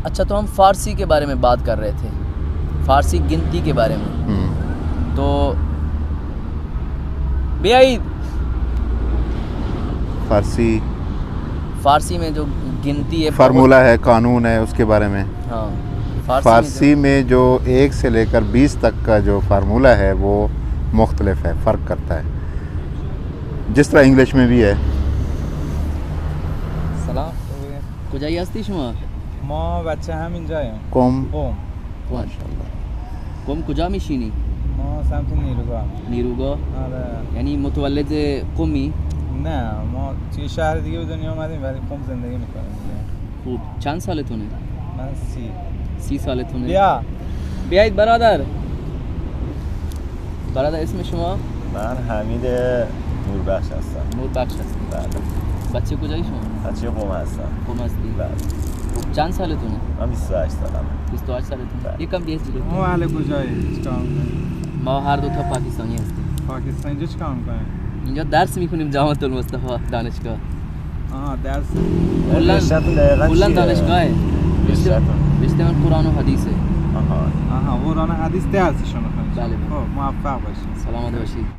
अच्छा, तो हम फ़ारसी के बारे में बात कर रहे थे, फ़ारसी गिनती के बारे में। तो बेआईद फ़ारसी में जो गिनती है, फार्मूला है, कानून है, उसके बारे में। हाँ, फ़ारसी में जो 1 से लेकर 20 तक का जो फार्मूला है वो मुख्तलिफ है, फ़र्क करता है, जिस तरह इंग्लिश में भी है। सलाम कुजाई हस्ती शुमा ما بچه همینجاییم. قم. माशाल्लाह। قم کجا میشینی؟ ما سمت نیروگاه. نیروگاه؟ آره. یعنی متولد قمی؟ نه، ما توی شهر دیگه به دنیا اومدیم ولی قم زندگی میکنیم. خوب. چند سالتونه؟ من 30 سالتونه. بیایید برادر اسم شما؟ من حمید نوربخش هستم. نوربخش هستی؟ بله. بچه کجایی شما؟ بچه قم هستم. قم هستی؟ بله. خوب. چند سالتونه؟ من 28 سالمه. 28 سالتونه. یکم بیاید جلو. ما اهل کجایی؟ چیکار می‌کنید؟ ما هر دو تا پاکستانی هستیم. پاکستان. اینجا چیکار می‌کنید؟ اینجا درس می‌خونیم جامعه المصطفی دانشگاه. درس. کلا دانشگاهه. رشته من قرآن و حدیثه. قرآن و حدیث درسشو می‌خونید. بله. خب موفق باشید. سلامت باشید.